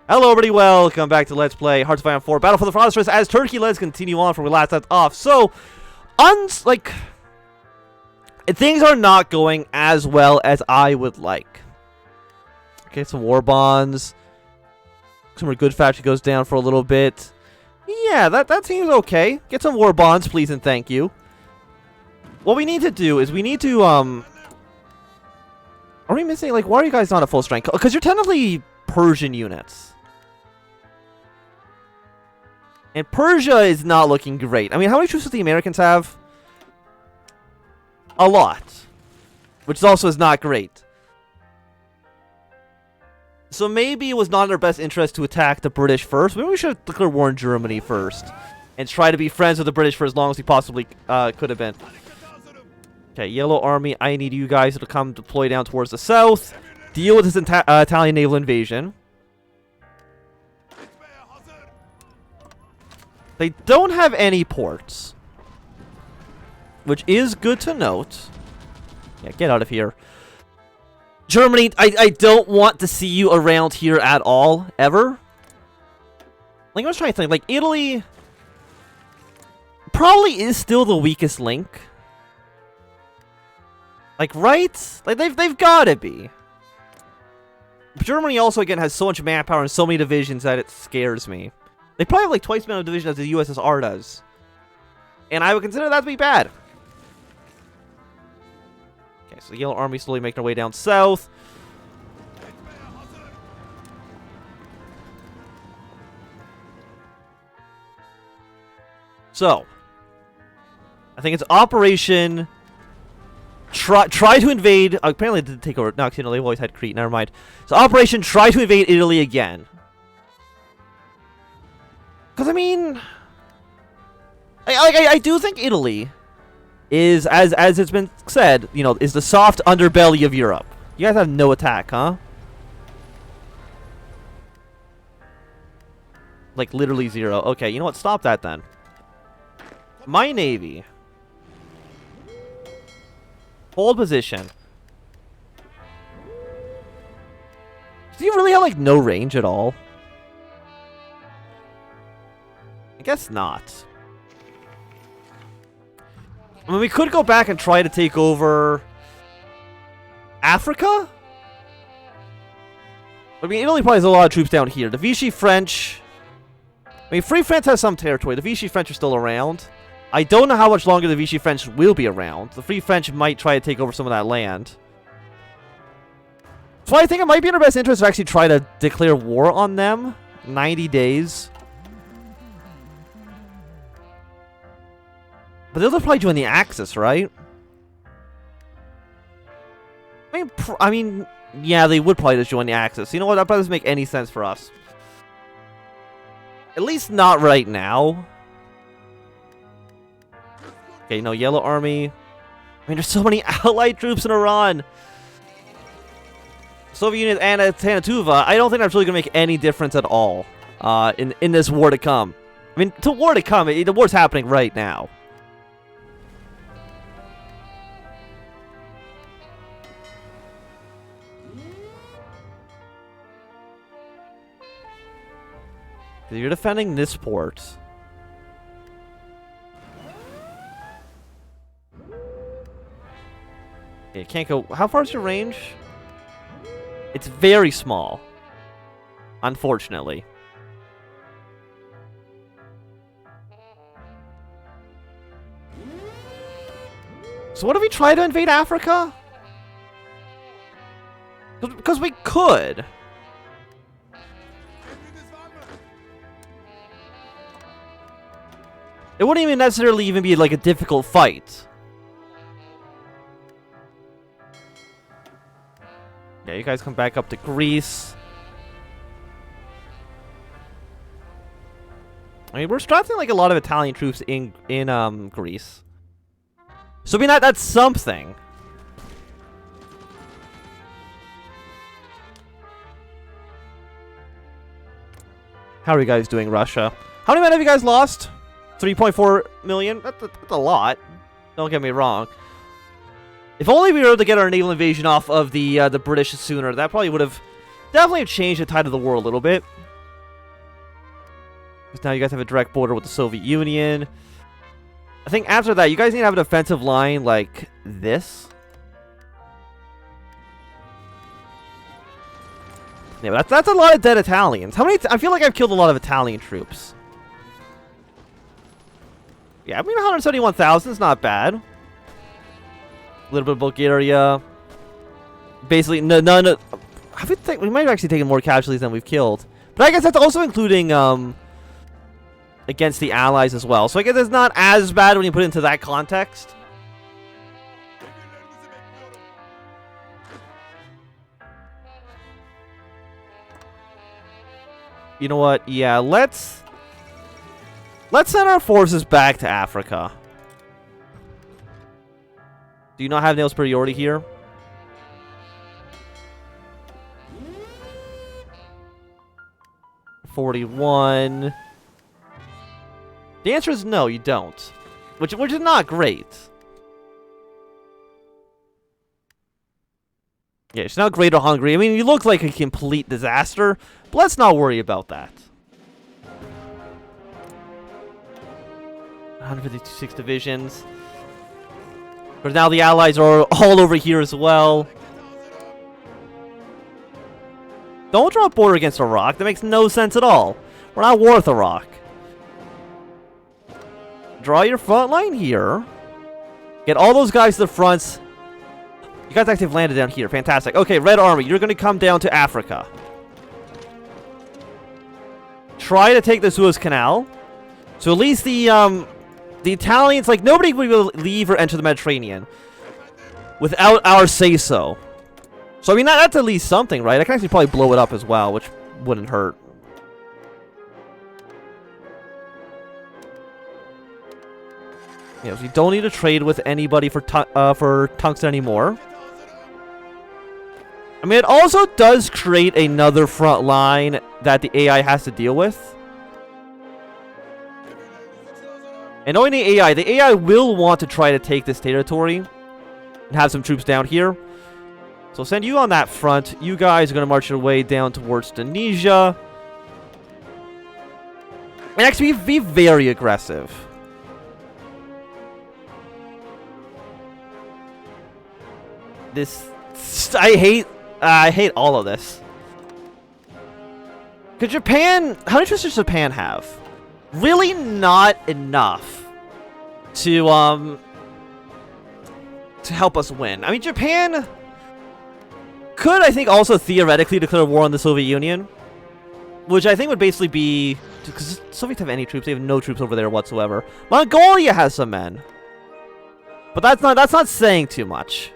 Hello everybody, welcome back to Let's Play Hearts of Iron 4 Battle for the Phosphorus as Turkey. Let's continue on from where we last left off. So, things are not going as well as I would like. Okay, some war bonds. Some good faction goes down for a little bit. Yeah, that seems okay. Get some war bonds, please and thank you. What we need to do is we need to, Are we missing, like, why are you guys not at full strength? Because you're technically Persian units. And Persia is not looking great. I mean, how many troops do the Americans have? A lot. Which also is not great. So maybe it was not in our best interest to attack the British first. Maybe we should have declared war on Germany first. And try to be friends with the British for as long as we possibly could have been. Okay, Yellow Army, I need you guys to come deploy down towards the south. Deal with this Italian naval invasion. They don't have any ports. Which is good to note. Yeah, get out of here. Germany, I don't want to see you around here at all, ever. Like, I was trying to think, like, Italy probably is still the weakest link. Like, right? Like, they've gotta be. Germany also, again, has so much manpower and so many divisions that it scares me. They probably have like twice the amount of division as the USSR does. And I would consider that to be bad. Okay, so the Yellow Army slowly making their way down south. So, I think it's Operation Try to invade. Apparently, it did take over. No, actually, no, they've always had Crete. Never mind. So, Operation Try to invade Italy again. Because, I mean, I do think Italy is, as it's been said, you know, is the soft underbelly of Europe. You guys have no attack, huh? Like, literally zero. Okay, you know what? Stop that, then. My navy. Hold position. Do you really have, like, no range at all? I guess not. I mean, we could go back and try to take over Africa? I mean, Italy probably has a lot of troops down here. The Vichy French... I mean, Free France has some territory. The Vichy French are still around. I don't know how much longer the Vichy French will be around. The Free French might try to take over some of that land. So I think it might be in our best interest to actually try to declare war on them. 90 days. But they'll probably join the Axis, right? I mean, yeah, they would probably just join the Axis. You know what? That doesn't make any sense for us. At least not right now. Okay, no, Yellow Army. I mean, there's so many Allied troops in Iran. Soviet Union and Tanatuva. I don't think that's really going to make any difference at all in this war to come. I mean, the war to come, the war's happening right now. You're defending this port. Okay, you can't go... How far is your range? It's very small. Unfortunately. So what if we try to invade Africa? Because we could. It wouldn't even necessarily even be like a difficult fight. Yeah, you guys come back up to Greece. I mean, we're drafting like a lot of Italian troops in Greece. So I mean that's something. How are you guys doing, Russia? How many men have you guys lost? 3.4 million? That's a lot. Don't get me wrong. If only we were able to get our naval invasion off of the British sooner, that probably would have definitely changed the tide of the war a little bit. Because now you guys have a direct border with the Soviet Union. I think after that, you guys need to have an offensive line like this. Yeah, but that's a lot of dead Italians. How many? I feel like I've killed a lot of Italian troops. Yeah, I mean 171,000 is not bad. A little bit of Bulgaria. Basically, none of... we might have actually taken more casualties than we've killed. But I guess that's also including against the Allies as well. So I guess it's not as bad when you put it into that context. You know what? Yeah, let's send our forces back to Africa. Do you not have naval superiority here? $41. The answer is no, you don't. Which is not great. Yeah, it's not great or hungry. I mean, you look like a complete disaster, but let's not worry about that. 156 divisions. But now the Allies are all over here as well. Don't draw a border against Iraq. That makes no sense at all. We're not war with Iraq. Draw your front line here. Get all those guys to the fronts. You guys actually have landed down here. Fantastic. Okay, Red Army, you're going to come down to Africa. Try to take the Suez Canal. So at least the Italians, like, nobody will leave or enter the Mediterranean without our say-so. So, I mean, that's at least something, right? I can actually probably blow it up as well, which wouldn't hurt. You know, so you don't need to trade with anybody for tungsten anymore. I mean, it also does create another front line that the AI has to deal with. And knowing the AI will want to try to take this territory and have some troops down here. So I'll send you on that front. You guys are going to march your way down towards Tunisia. And actually be very aggressive. I hate all of this. Because Japan, how many troops does Japan have? Really not enough to help us win. I mean, Japan could, I think, also theoretically declare war on the Soviet Union, which I think would basically be, because Soviets have any troops, they have no troops over there whatsoever. Mongolia has some men, but that's not saying too much.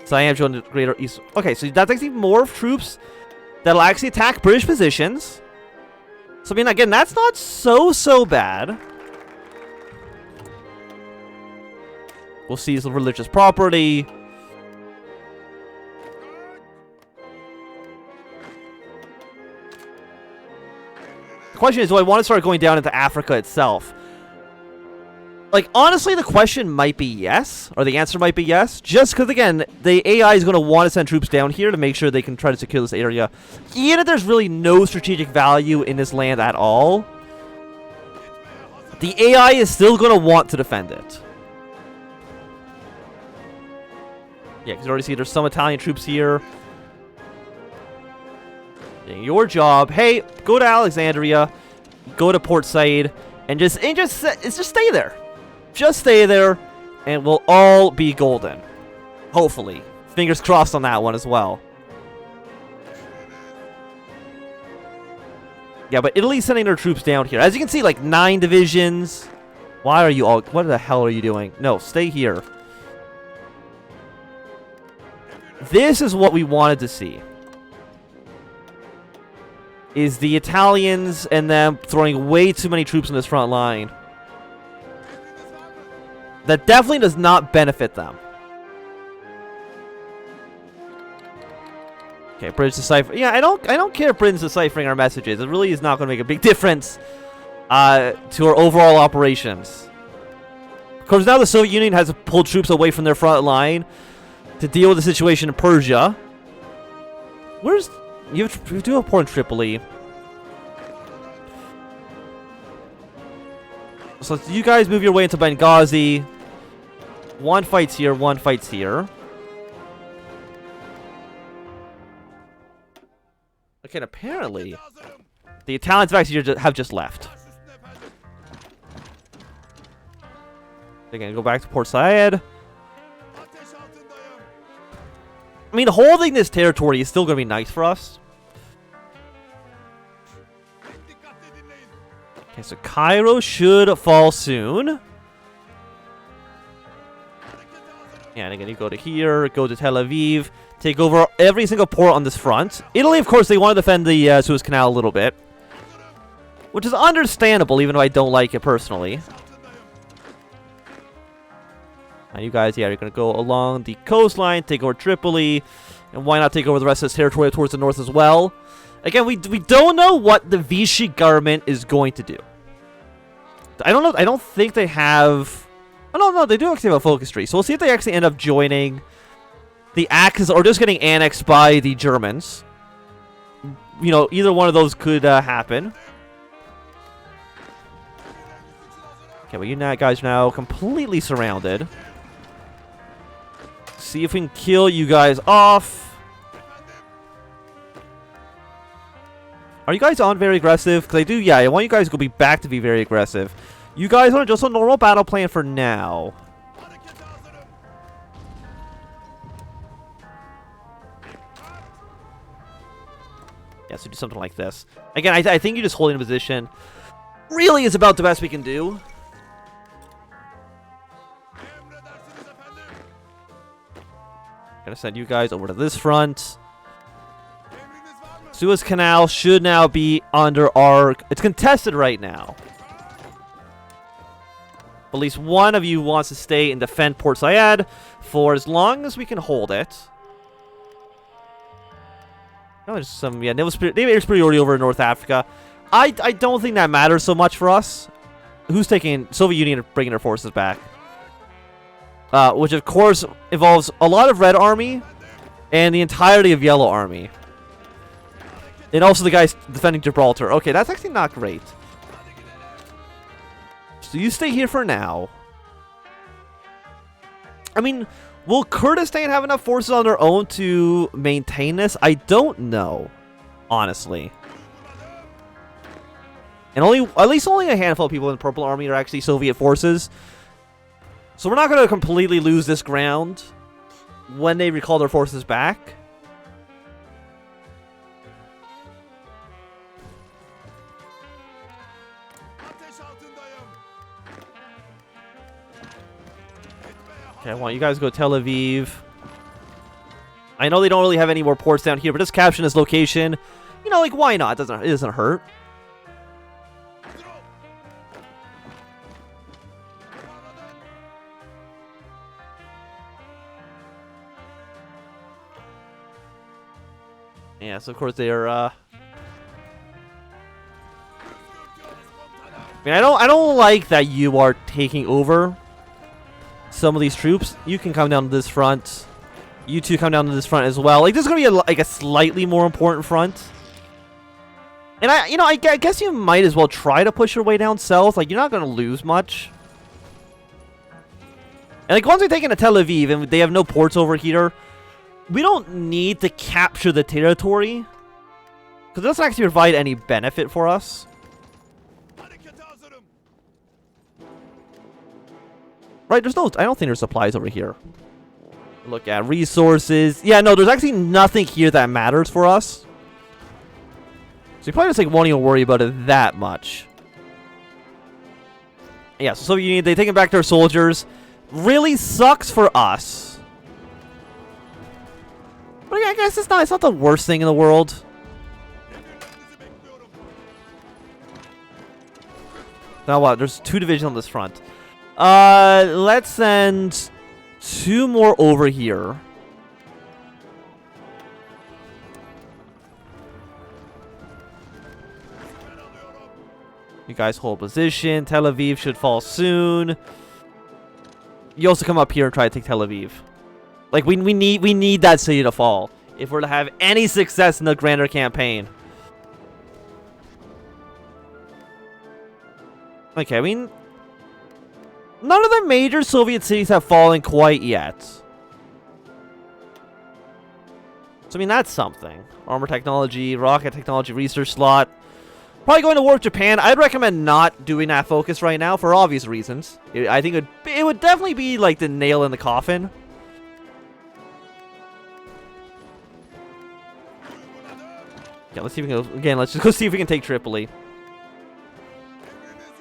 So I am joining the Greater East. Okay, so that's actually more troops that'll actually attack British positions. So I mean, again, that's not so bad. We'll seize the religious property. The question is, do I want to start going down into Africa itself? Like, honestly, the question might be yes, or the answer might be yes, just because, again, the AI is going to want to send troops down here to make sure they can try to secure this area. Even if there's really no strategic value in this land at all, the AI is still going to want to defend it. Yeah, because you already see there's some Italian troops here. Your job, hey, go to Alexandria, go to Port Said, and just stay there. Just stay there, and we'll all be golden. Hopefully. Fingers crossed on that one as well. Yeah, but Italy's sending their troops down here. As you can see, like, 9 divisions. Why are you all... What the hell are you doing? No, stay here. This is what we wanted to see. Is the Italians and them throwing way too many troops on this front line. That definitely does not benefit them. Okay, Britain's deciphering. Yeah, I don't care if Britain's deciphering our messages. It really is not going to make a big difference to our overall operations. Of course, now the Soviet Union has pulled troops away from their front line to deal with the situation in Persia. Where's... You do have a port in Tripoli. So you guys move your way into Benghazi. One fight's here, one fight's here. Okay, and apparently the Italians have just left. They're gonna go back to Port Said. I mean, holding this territory is still gonna be nice for us. Okay, so Cairo should fall soon. Yeah, and again, you go to here, go to Tel Aviv, take over every single port on this front. Italy, of course, they want to defend the Suez Canal a little bit, which is understandable, even though I don't like it personally. And you guys, yeah, you're going to go along the coastline, take over Tripoli, and why not take over the rest of this territory towards the north as well? Again, we don't know what the Vichy government is going to do. I don't know. I don't think they have... Oh, no, they do actually have a focus tree. So we'll see if they actually end up joining the Axis or just getting annexed by the Germans. You know, either one of those could happen. Okay, well, you guys are now completely surrounded. See if we can kill you guys off. Are you guys on very aggressive? Because I do, yeah, I want you guys to be back to be very aggressive. You guys are just a normal battle plan for now. Yeah, so do something like this. Again, I think you just holding a position really is about the best we can do. Gonna send you guys over to this front. Suez Canal should now be under our... It's contested right now. At least one of you wants to stay and defend Port Said for as long as we can hold it. Oh, there's some, yeah, naval superiority over in North Africa. I don't think that matters so much for us. Who's taking... Soviet Union bringing their forces back. Which, of course, involves a lot of Red Army and the entirety of Yellow Army. And also the guys defending Gibraltar. Okay, that's actually not great. So you stay here for now. I mean, will Kurdistan have enough forces on their own to maintain this? I don't know, honestly. And at least only a handful of people in the Purple Army are actually Soviet forces. So we're not going to completely lose this ground when they recall their forces back. Okay, I want you guys to go to Tel Aviv. I know they don't really have any more ports down here, but just capturing this location, you know, like, why not? It doesn't hurt. Yeah, so of course they are, I mean, I don't like that you are taking over some of these troops. You can come down to this front. You two come down to this front as well. Like, this is gonna be like a slightly more important front. And I guess you might as well try to push your way down south. Like, you're not gonna lose much. And like, once we take into Tel Aviv and they have no ports over here, we don't need to capture the territory, because it doesn't actually provide any benefit for us. Right, I don't think there's supplies over here. Look at resources. Yeah, no, there's actually nothing here that matters for us. So you probably just like won't even worry about it that much. Yeah, so Soviet Union, they taking back their soldiers. Really sucks for us. But I guess it's not the worst thing in the world. Now what? There's 2 divisions on this front. Let's send 2 more over here. You guys hold position. Tel Aviv should fall soon. You also come up here and try to take Tel Aviv. Like, we need that city to fall if we're to have any success in the grander campaign. Okay, I mean, None of the major Soviet cities have fallen quite yet. So, I mean, that's something. Armor technology, rocket technology, research slot. Probably going to war with Japan. I'd recommend not doing that focus right now for obvious reasons. I think it would definitely be like the nail in the coffin. Yeah, let's see if we can again. Let's just go see if we can take Tripoli.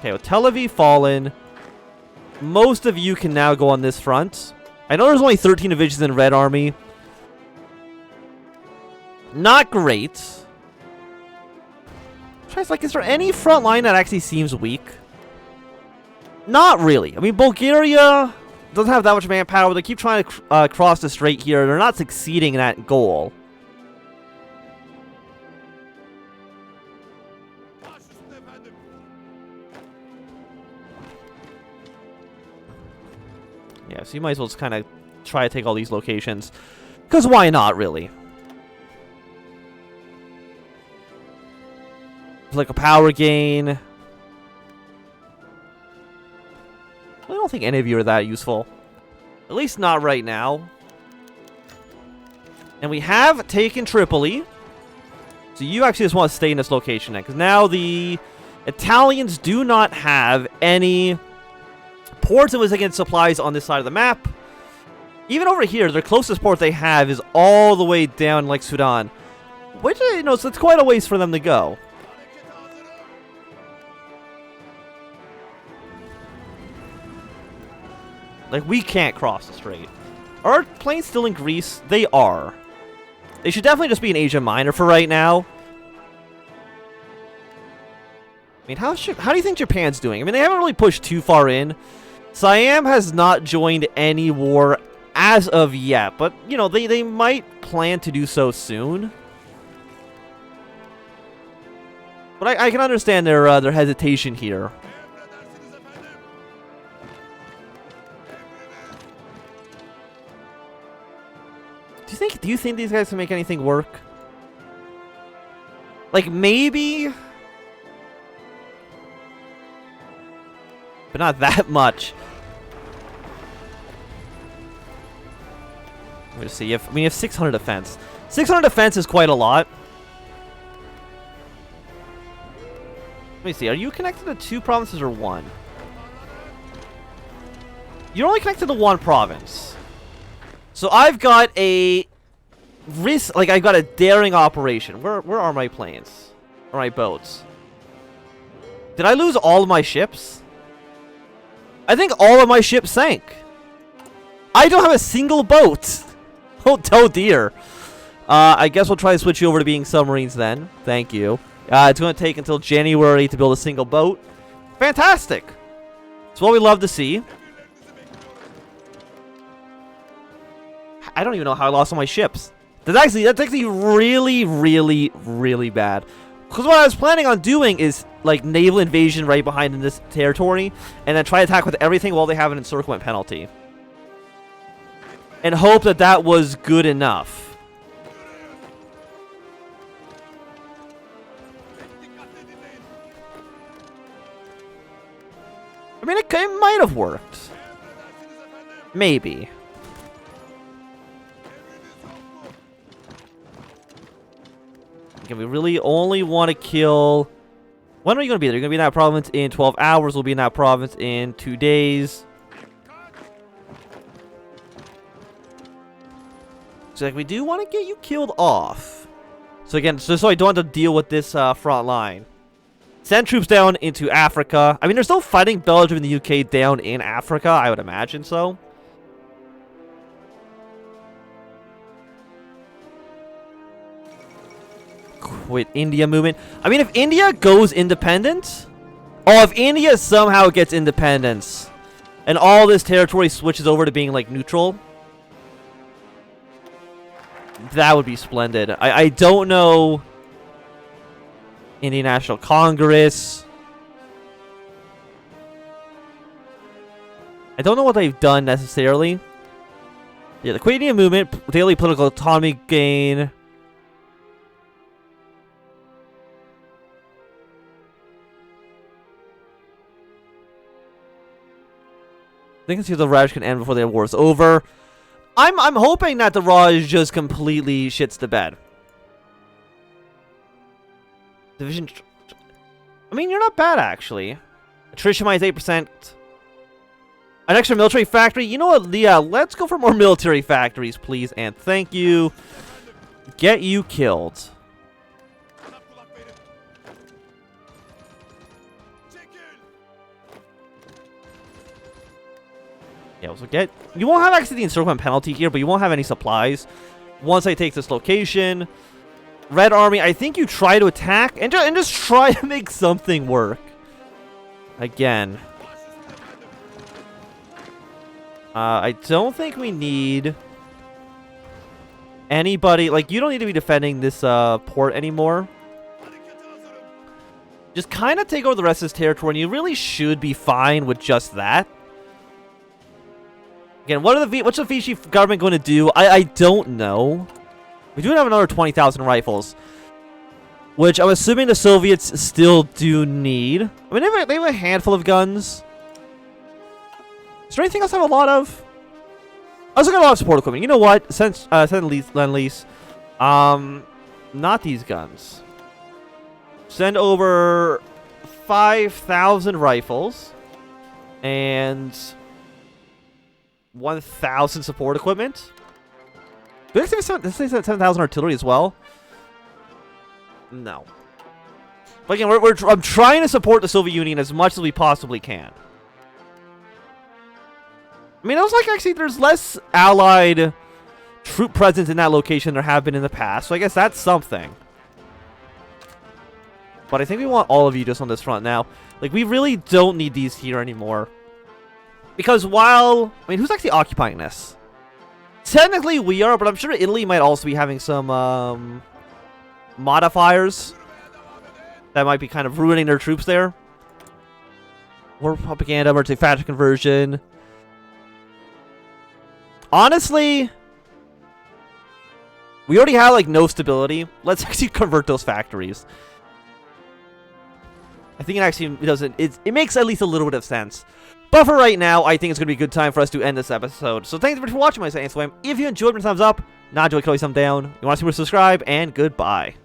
Okay, with Tel Aviv fallen, most of you can now go on this front. I know there's only 13 divisions in Red Army. Not great. Like, is there any front line that actually seems weak? Not really. I mean, Bulgaria doesn't have that much manpower. They keep trying to cross the strait here. They're not succeeding in that goal. Yeah, so you might as well just kind of try to take all these locations. Because why not, really? Like a power gain. I don't think any of you are that useful. At least not right now. And we have taken Tripoli. So you actually just want to stay in this location now. Because now the Italians do not have any ports and against supplies on this side of the map. Even over here, their closest port they have is all the way down like Sudan. Which, you know, so it's quite a ways for them to go. Like, we can't cross the strait. Are planes still in Greece? They are. They should definitely just be in Asia Minor for right now. I mean, how do you think Japan's doing? I mean, they haven't really pushed too far in. Siam has not joined any war as of yet, but, you know, they might plan to do so soon. But I can understand their hesitation here. Do you think these guys can make anything work? Like, maybe? But not that much. Let me see. You have 600 defense. 600 defense is quite a lot. Let me see. Are you connected to 2 provinces or 1? You're only connected to 1 province. So I've got a risk, like I've got a daring operation. Where are my planes? Or my boats? Did I lose all of my ships? I think all of my ships sank. I don't have a single boat. Oh dear. I guess we'll try to switch you over to being submarines then. Thank you. It's going to take until January to build a single boat. Fantastic. It's what we love to see. I don't even know how I lost all my ships. That's actually really, really, really bad. Because what I was planning on doing is, like, naval invasion right behind in this territory, and then try to attack with everything while they have an encirclement penalty. And hope that that was good enough. I mean, it might have worked. Maybe. Okay, we really only want to kill... When are you going to be there? You're going to be in that province in 12 hours. We'll be in that province in 2 days. So, like, we do want to get you killed off. So, again, just so I don't have to deal with this front line. Send troops down into Africa. I mean, they're still fighting Belgium and the UK down in Africa. I would imagine so. With India movement. I mean, if India goes independent... Oh, if India somehow gets independence, and all this territory switches over to being, like, neutral... That would be splendid. I don't know... Indian National Congress... I don't know what they've done, necessarily. Yeah, the Quit India movement, daily political autonomy gain... I think the Raj can end before the war is over. I'm hoping that the Raj just completely shits the bed. Division. I mean, you're not bad actually. Attrition minus 8%. An extra military factory. You know what, Leah? Let's go for more military factories, please, and thank you. Get you killed. Yeah, so you won't have actually the encirclement penalty here, but you won't have any supplies once I take this location. Red Army, I think you try to attack and just try to make something work. Again. I don't think we need anybody, like, you don't need to be defending this port anymore. Just kind of take over the rest of this territory, and you really should be fine with just that. Again, what's the Fiji government going to do? I don't know. We do have another 20,000 rifles, which I'm assuming the Soviets still do need. I mean, they have a handful of guns. Is there anything else I have a lot of? I also got a lot of support equipment. You know what? Send Lend-Lease. Not these guns. Send over 5,000 rifles and 1,000 support equipment. Did they say 7,000 artillery as well? No. But again, I'm trying to support the Soviet Union as much as we possibly can. I mean, it was like actually there's less Allied troop presence in that location than there have been in the past, so I guess that's something. But I think we want all of you just on this front now. Like, we really don't need these here anymore. Because while... I mean, who's actually occupying this? Technically, we are, but I'm sure Italy might also be having some modifiers that might be kind of ruining their troops there. War propaganda, emergency factory conversion. Honestly, we already have, like, no stability. Let's actually convert those factories. I think it actually doesn't... It makes at least a little bit of sense. But for right now, I think it's going to be a good time for us to end this episode. So thanks for watching my Science Swim. If you enjoyed, thumbs up. Not enjoyed, thumb down. You want to see more, subscribe, and goodbye.